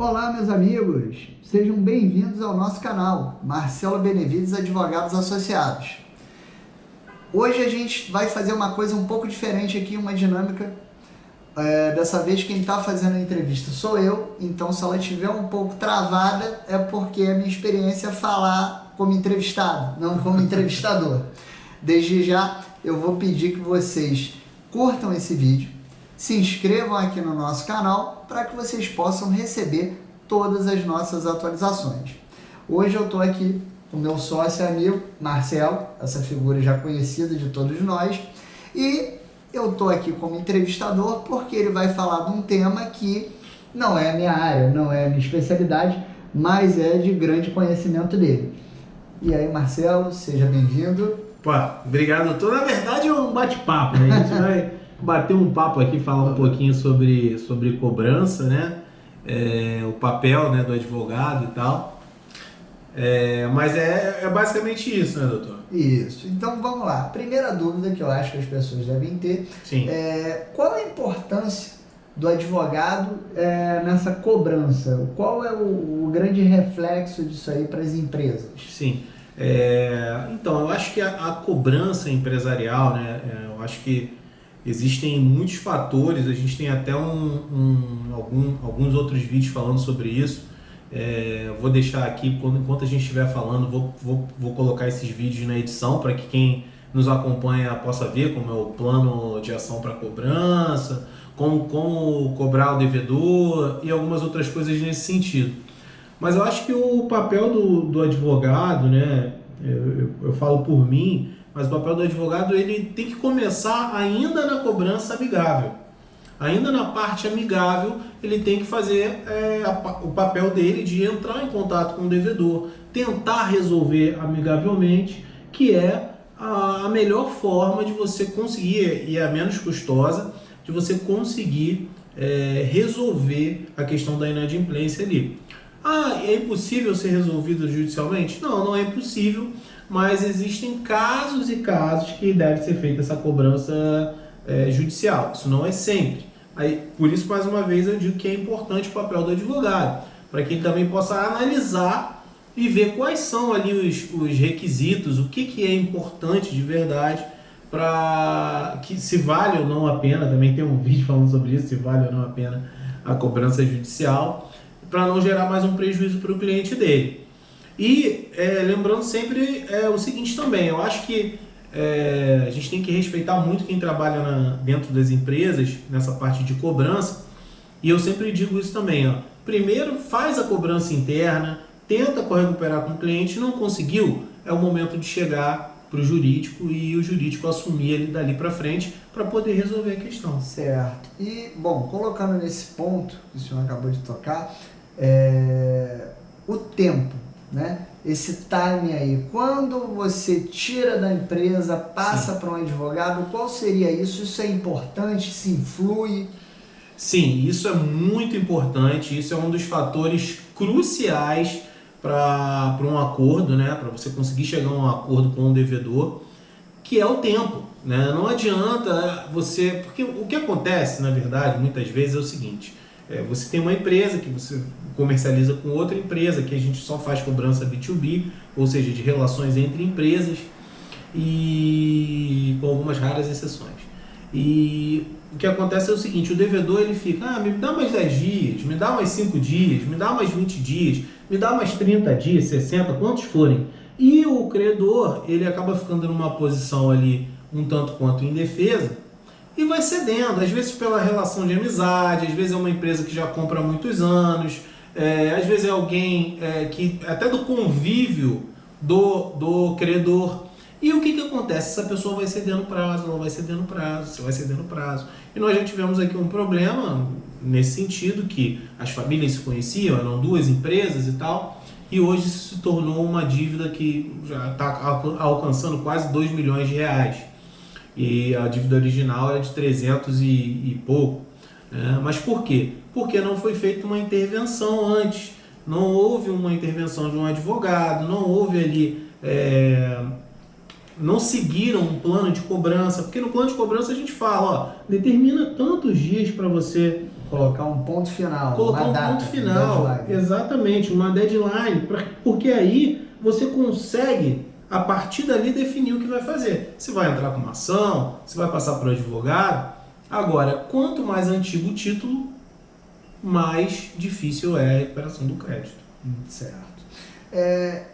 Olá, meus amigos, sejam bem-vindos ao nosso canal, Marcelo Benevides Advogados Associados. Hoje a gente vai fazer uma coisa um pouco diferente aqui, uma dinâmica. Dessa vez quem está fazendo a entrevista sou eu, então se ela estiver um pouco travada é porque a minha experiência é falar como entrevistado, não como entrevistador. Desde já eu vou pedir que vocês curtam esse vídeo, se inscrevam aqui no nosso canal para que vocês possam receber todas as nossas atualizações. Hoje eu estou aqui com o meu sócio e amigo Marcelo, essa figura já conhecida de todos nós, e eu estou aqui como entrevistador porque ele vai falar de um tema que não é a minha área, não é a minha especialidade, mas é de grande conhecimento dele. E aí, Marcelo, seja bem-vindo. Obrigado, doutor. Na verdade é um bate-papo, né? A gente vai bater um papo aqui, falar um pouquinho sobre cobrança, né? O papel, né, do advogado e tal. Mas é basicamente isso, né, doutor? Isso. Então vamos lá. Primeira dúvida que eu acho que as pessoas devem ter. Sim. Qual a importância do advogado nessa cobrança? Qual é o grande reflexo disso aí para as empresas? Sim. Então, eu acho que a cobrança empresarial, né, eu acho que existem muitos fatores, a gente tem até alguns outros vídeos falando sobre isso. Vou deixar aqui, enquanto a gente estiver falando, vou colocar esses vídeos na edição para que quem nos acompanha possa ver como é o plano de ação para cobrança, como cobrar o devedor e algumas outras coisas nesse sentido. Mas eu acho que o papel do advogado, né, eu falo por mim, mas o papel do advogado ele tem que começar ainda na cobrança amigável. Ainda na parte amigável, ele tem que fazer o papel dele de entrar em contato com o devedor, tentar resolver amigavelmente, que é a melhor forma de você conseguir, e a menos custosa, de você conseguir resolver a questão da inadimplência ali. É impossível ser resolvido judicialmente? Não, não é impossível, mas existem casos e casos que deve ser feita essa cobrança judicial. Isso não é sempre. Por isso, mais uma vez, eu digo que é importante o papel do advogado, para que ele também possa analisar e ver quais são ali os requisitos, o que é importante de verdade, para que se vale ou não a pena, também tem um vídeo falando sobre isso, se vale ou não a pena a cobrança judicial, para não gerar mais um prejuízo para o cliente dele. E lembrando sempre o seguinte também, eu acho que a gente tem que respeitar muito quem trabalha dentro das empresas, nessa parte de cobrança, e eu sempre digo isso também, primeiro faz a cobrança interna, tenta recuperar com o cliente, não conseguiu, é o momento de chegar para o jurídico e o jurídico assumir ele dali para frente para poder resolver a questão. Certo. E, bom, colocando nesse ponto que o senhor acabou de tocar, o tempo, né? Esse time aí, quando você tira da empresa, passa para um advogado, qual seria isso? Isso é importante? Se influi? Sim, isso é muito importante, isso é um dos fatores cruciais para um acordo, né? Para você conseguir chegar a um acordo com o devedor, que é o tempo, né? Não adianta você... Porque o que acontece, na verdade, muitas vezes é o seguinte, você tem uma empresa que você comercializa com outra empresa, que a gente só faz cobrança B2B, ou seja, de relações entre empresas, e com algumas raras exceções. E o que acontece é o seguinte, o devedor ele fica, me dá mais 10 dias, me dá mais 5 dias, me dá mais 20 dias, me dá mais 30 dias, 60, quantos forem. E o credor, ele acaba ficando numa posição ali um tanto quanto indefesa, e vai cedendo, às vezes pela relação de amizade, às vezes é uma empresa que já compra há muitos anos, às vezes é alguém que até do convívio do credor. E o que acontece? Essa pessoa vai cedendo prazo, ela vai cedendo prazo, você vai cedendo prazo. E nós já tivemos aqui um problema nesse sentido, que as famílias se conheciam, eram duas empresas e tal, e hoje isso se tornou uma dívida que já está alcançando quase 2 milhões de reais. E a dívida original era de 300 e pouco. Mas por quê? Porque não foi feita uma intervenção antes. Não houve uma intervenção de um advogado, não houve ali... não seguiram um plano de cobrança, porque no plano de cobrança a gente fala, determina tantos dias para você Colocar um ponto final, Colocar uma um data, ponto final, deadline. exatamente, uma deadline, porque aí você consegue, a partir dali, definir o que vai fazer. Se vai entrar com uma ação, se vai passar para o advogado. Agora, quanto mais antigo o título, mais difícil é a recuperação do crédito. Certo.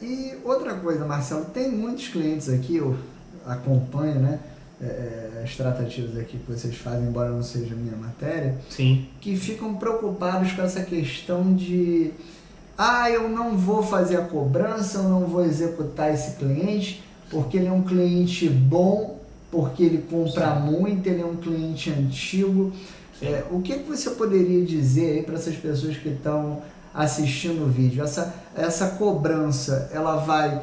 E outra coisa, Marcelo, tem muitos clientes aqui, eu acompanho, né, as tratativas aqui que vocês fazem, embora não seja a minha matéria, Sim. que ficam preocupados com essa questão de eu não vou fazer a cobrança, eu não vou executar esse cliente, porque ele é um cliente bom, porque ele compra muito, ele é um cliente antigo. O que você poderia dizer aí para essas pessoas que estão assistindo o vídeo? Essa cobrança, ela vai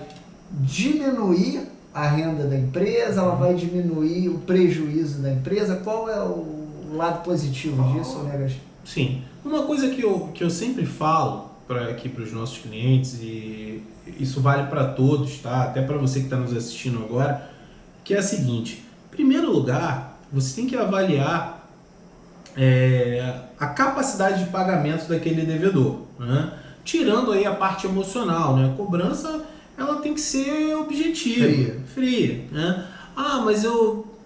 diminuir a renda da empresa, ela vai diminuir o prejuízo da empresa? Qual é o lado positivo disso, negativo? Sim. Uma coisa que eu sempre falo aqui para os nossos clientes, e isso vale para todos, tá? Até para você que está nos assistindo agora, que é a seguinte: em primeiro lugar, você tem que avaliar a capacidade de pagamento daquele devedor, né? Tirando aí a parte emocional, né? A cobrança, ela tem que ser objetiva, fria, né? Mas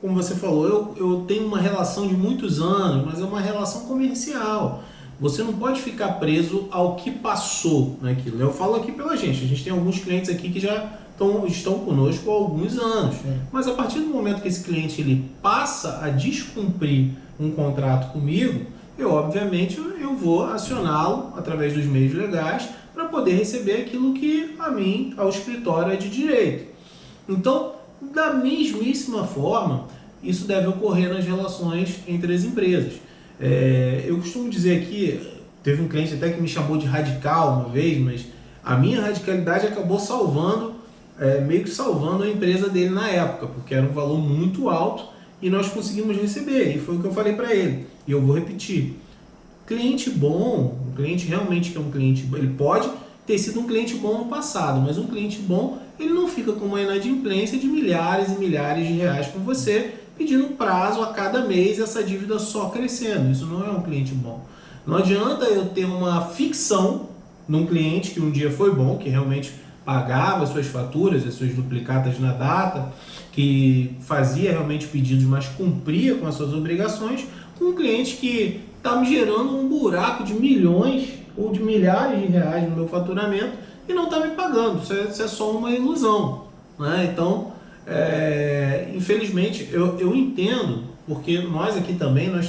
como você falou, eu tenho uma relação de muitos anos, mas é uma relação comercial. Você não pode ficar preso ao que passou naquilo. Eu falo aqui pela gente. A gente tem alguns clientes aqui que já estão conosco há alguns anos. Mas a partir do momento que esse cliente ele passa a descumprir um contrato comigo, obviamente eu vou acioná-lo através dos meios legais para poder receber aquilo que a mim, ao escritório, é de direito. Então, da mesmíssima forma, isso deve ocorrer nas relações entre as empresas. Eu costumo dizer aqui, teve um cliente até que me chamou de radical uma vez, mas a minha radicalidade acabou meio que salvando a empresa dele na época, porque era um valor muito alto e nós conseguimos receber, e foi o que eu falei para ele, e eu vou repetir. Cliente bom, um cliente realmente que é um cliente, ele pode ter sido um cliente bom no passado, mas um cliente bom, ele não fica com uma inadimplência de milhares e milhares de reais com você, pedindo prazo a cada mês, essa dívida só crescendo. Isso não é um cliente bom. Não adianta eu ter uma ficção num cliente que um dia foi bom, que realmente pagava as suas faturas, as suas duplicatas na data, que fazia realmente pedidos, mas cumpria com as suas obrigações, com um cliente que está me gerando um buraco de milhões ou de milhares de reais no meu faturamento e não está me pagando. Isso é só uma ilusão, né? Então, infelizmente, eu entendo, porque nós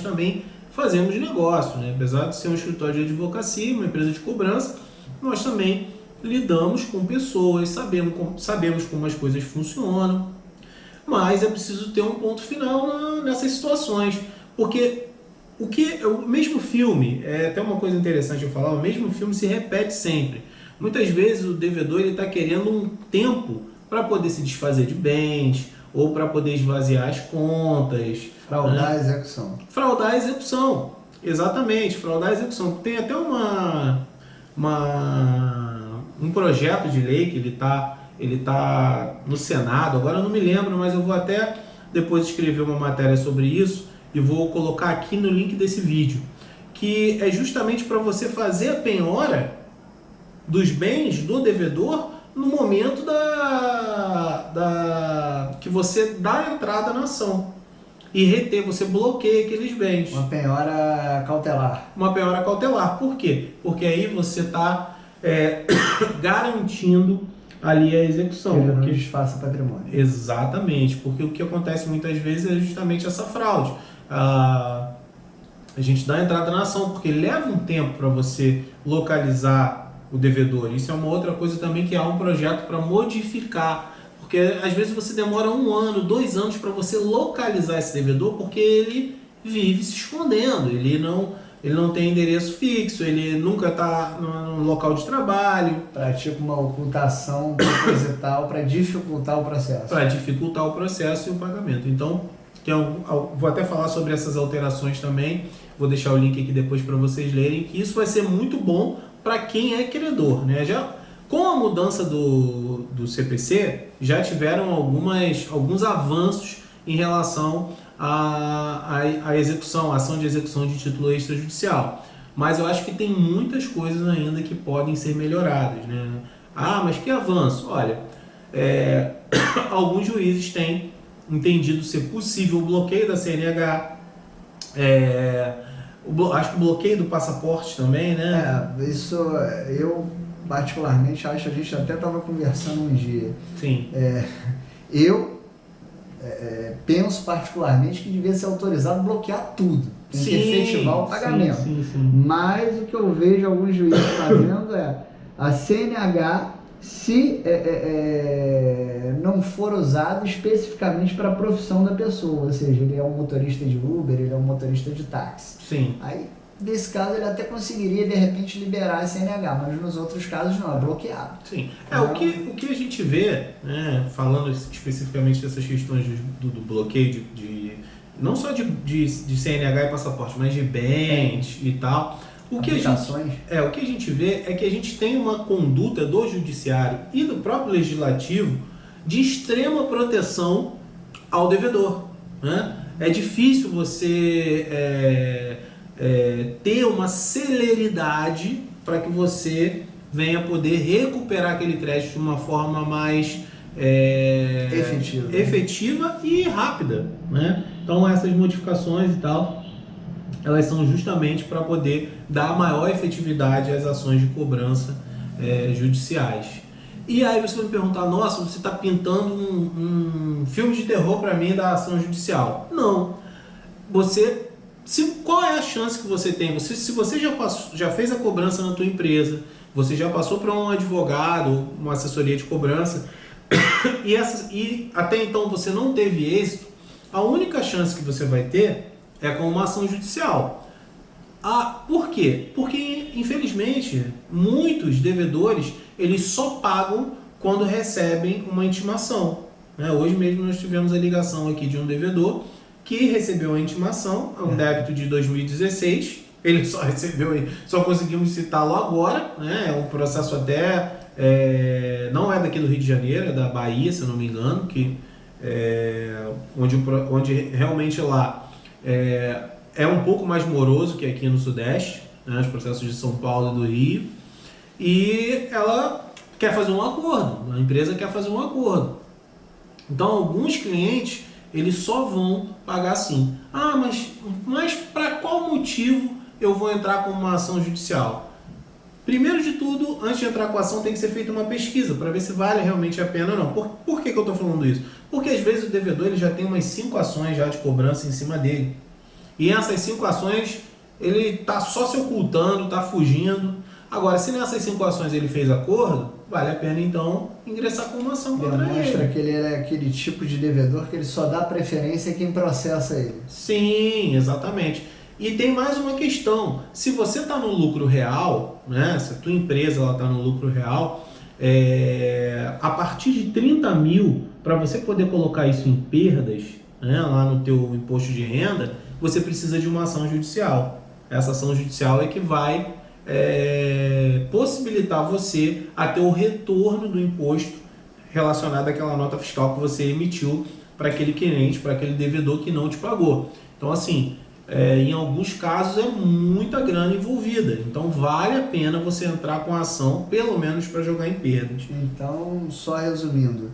também fazemos negócio, né? Apesar de ser um escritório de advocacia, uma empresa de cobrança, nós também lidamos com pessoas, sabemos como as coisas funcionam, mas é preciso ter um ponto final nessas situações, porque o mesmo filme, é até uma coisa interessante eu falar, o mesmo filme se repete sempre. Muitas vezes o devedor está querendo um tempo para poder se desfazer de bens, ou para poder esvaziar as contas. Fraudar a execução. Fraudar a execução, exatamente, fraudar a execução. Tem até um projeto de lei que ele tá no Senado, agora eu não me lembro, mas eu vou até depois escrever uma matéria sobre isso e vou colocar aqui no link desse vídeo, que é justamente para você fazer a penhora dos bens do devedor no momento que você dá a entrada na ação e você bloqueia aqueles bens. Uma penhora cautelar. Uma penhora cautelar. Por quê? Porque aí você está garantindo ali a execução. Ele não desfaça patrimônio. Exatamente, porque o que acontece muitas vezes é justamente essa fraude. A gente dá a entrada na ação, porque leva um tempo para você localizar o devedor. Isso é uma outra coisa também, que há um projeto para modificar, porque às vezes você demora 1 ano, 2 anos para você localizar esse devedor, porque ele vive se escondendo, ele não tem endereço fixo, ele nunca está no local de trabalho. Pratica uma ocultação proposital para dificultar o processo. Para dificultar o processo e o pagamento. Então, vou até falar sobre essas alterações também, vou deixar o link aqui depois para vocês lerem, que isso vai ser muito bom para quem é credor, né? Com a mudança do CPC, já tiveram alguns avanços em relação a execução, a ação de execução de título extrajudicial. Mas eu acho que tem muitas coisas ainda que podem ser melhoradas, né? Ah, mas que avanço? Olha, alguns juízes têm entendido ser possível o bloqueio da CNH, acho que o bloqueio do passaporte também, né? Isso eu particularmente acho, a gente até estava conversando um dia. Sim. Eu penso particularmente que devia ser autorizado bloquear tudo, tem que efetivar o pagamento. Sim. Mas o que eu vejo alguns juízes fazendo a CNH, se não for usado especificamente para a profissão da pessoa, ou seja, ele é um motorista de Uber, ele é um motorista de táxi. Sim. Aí, nesse caso, ele até conseguiria, de repente, liberar a CNH, mas nos outros casos não, é bloqueado. Sim. O que a gente vê, né, falando especificamente dessas questões do bloqueio não só de CNH e passaporte, mas de bens e tal. O que a gente vê é que a gente tem uma conduta do judiciário e do próprio legislativo de extrema proteção ao devedor, né? É difícil você ter uma celeridade para que você venha poder recuperar aquele crédito de uma forma mais efetiva e rápida, né? Então essas modificações e tal, elas são justamente para poder dar maior efetividade às ações de cobrança judiciais. E aí você vai me perguntar, nossa, você está pintando um filme de terror para mim da ação judicial. Não. Qual é a chance que você tem? Se você já fez a cobrança na tua empresa, você já passou para um advogado, uma assessoria de cobrança, e até então você não teve êxito, a única chance que você vai ter é com uma ação judicial. Por quê? Porque, infelizmente, muitos devedores, eles só pagam quando recebem uma intimação, né? Hoje mesmo nós tivemos a ligação aqui de um devedor que recebeu a intimação, um débito de 2016, ele só conseguimos citá-lo agora, né? É um processo até, não é daqui do Rio de Janeiro, é da Bahia, se eu não me engano, onde realmente lá é um pouco mais moroso que aqui no Sudeste, né? Os processos de São Paulo e do Rio, e ela quer fazer um acordo, a empresa quer fazer um acordo. Então alguns clientes, eles só vão pagar assim. Mas para qual motivo eu vou entrar com uma ação judicial? Primeiro de tudo, antes de entrar com a ação, tem que ser feita uma pesquisa para ver se vale realmente a pena ou não. Por que eu estou falando isso? Porque às vezes o devedor ele já tem umas 5 ações já de cobrança em cima dele. E essas 5 ações, ele está só se ocultando, está fugindo. Agora, se nessas 5 ações ele fez acordo, vale a pena então ingressar com uma ação contra ele. Demonstra que ele é aquele tipo de devedor que ele só dá preferência a quem processa ele. Sim, exatamente. E tem mais uma questão. Se você está no lucro real, né, se a tua empresa está no lucro real, a partir de 30 mil, para você poder colocar isso em perdas, né, lá no teu imposto de renda, você precisa de uma ação judicial. Essa ação judicial é que vai possibilitar você a ter o retorno do imposto relacionado àquela nota fiscal que você emitiu para aquele cliente, para aquele devedor que não te pagou. Então, assim, em alguns casos é muita grana envolvida. Então, vale a pena você entrar com a ação, pelo menos para jogar em perdas. Então, só resumindo,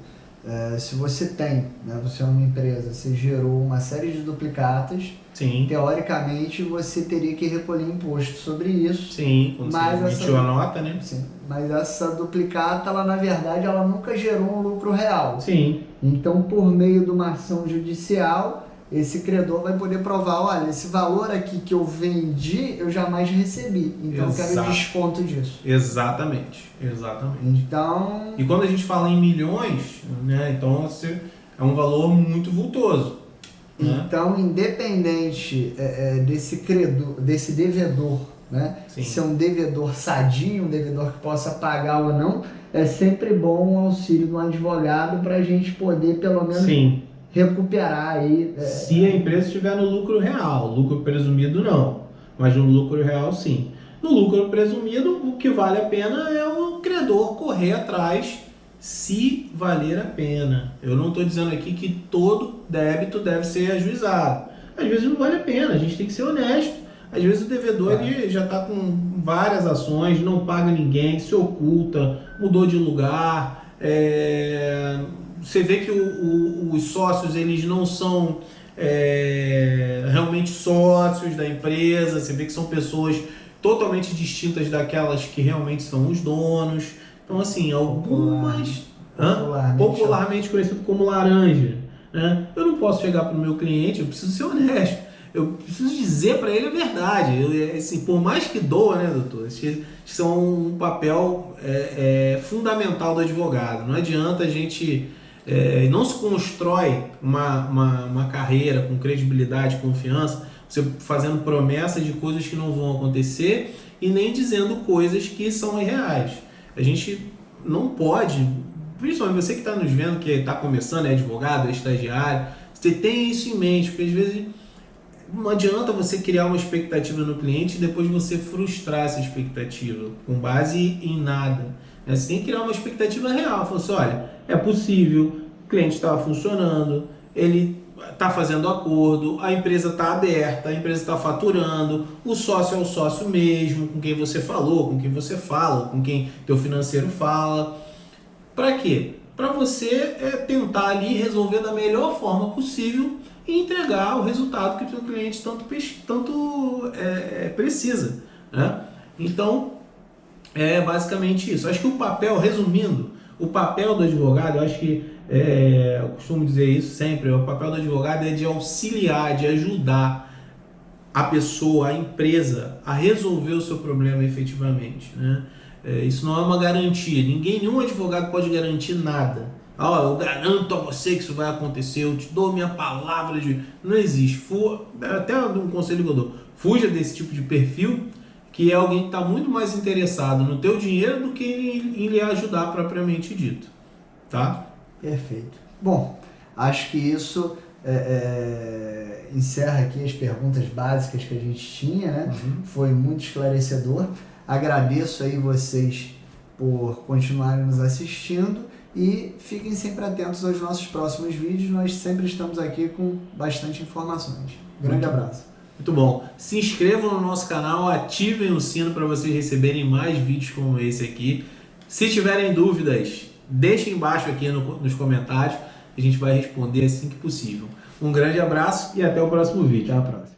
se você tem, né, você é uma empresa, você gerou uma série de duplicatas, sim, teoricamente você teria que recolher imposto sobre isso. Sim, quando você emitiu a nota, né? Sim, mas essa duplicata, ela na verdade, ela nunca gerou um lucro real. Sim. Então, por meio de uma ação judicial, esse credor vai poder provar, olha, esse valor aqui que eu vendi, eu jamais recebi. Então, eu quero desconto disso. Exatamente. Então... E quando a gente fala em milhões, né, então é um valor muito vultoso. Né? Então, independente desse credor, desse devedor, né, ser um devedor sadio, um devedor que possa pagar ou não, é sempre bom o auxílio de um advogado para a gente poder, pelo menos... Sim. Recuperar aí. Se a empresa estiver no lucro real, lucro presumido não, mas no lucro real sim. No lucro presumido, o que vale a pena é o credor correr atrás, se valer a pena. Eu não estou dizendo aqui que todo débito deve ser ajuizado. Às vezes não vale a pena, a gente tem que ser honesto. Às vezes o devedor ele já está com várias ações, não paga ninguém, se oculta, mudou de lugar. Você vê que os sócios eles não são realmente sócios da empresa, você vê que são pessoas totalmente distintas daquelas que realmente são os donos. Então, assim, algumas... Popularmente conhecido como laranja. Né? Eu não posso chegar para o meu cliente, eu preciso ser honesto. Eu preciso dizer para ele a verdade. Assim, por mais que doa, né, doutor? Isso é um papel fundamental do advogado. Não adianta a gente... não se constrói uma carreira com credibilidade, confiança, você fazendo promessas de coisas que não vão acontecer e nem dizendo coisas que são irreais. A gente não pode, principalmente você que está nos vendo, que está começando, é advogado, é estagiário, você tem isso em mente, porque às vezes não adianta você criar uma expectativa no cliente e depois você frustrar essa expectativa com base em nada. Você tem que criar uma expectativa real. Falar assim, olha, é possível, o cliente está funcionando, ele está fazendo acordo, a empresa está aberta, a empresa está faturando, o sócio é o sócio mesmo, com quem você falou, com quem você fala, com quem teu financeiro fala. Para quê? Para você tentar ali resolver da melhor forma possível e entregar o resultado que o seu cliente tanto precisa. Né? Então, é basicamente isso. Acho que o papel, resumindo, o papel do advogado, eu acho que eu costumo dizer isso sempre, o papel do advogado é de auxiliar, de ajudar a pessoa, a empresa a resolver o seu problema efetivamente. Né? Isso não é uma garantia, nenhum advogado pode garantir nada. Eu garanto a você que isso vai acontecer, eu te dou minha palavra de... Não existe. Até um conselho que eu dou, fuja desse tipo de perfil, que é alguém que está muito mais interessado no teu dinheiro do que em lhe ajudar propriamente dito. Tá? Perfeito. Bom, acho que isso encerra aqui as perguntas básicas que a gente tinha, né? Foi muito esclarecedor. Agradeço aí vocês por continuarem nos assistindo e fiquem sempre atentos aos nossos próximos vídeos. Nós sempre estamos aqui com bastante informações. Grande abraço. Muito bom. Se inscrevam no nosso canal, ativem o sino para vocês receberem mais vídeos como esse aqui. Se tiverem dúvidas, deixem embaixo aqui nos comentários. A gente vai responder assim que possível. Um grande abraço e até o próximo vídeo. Até a próxima.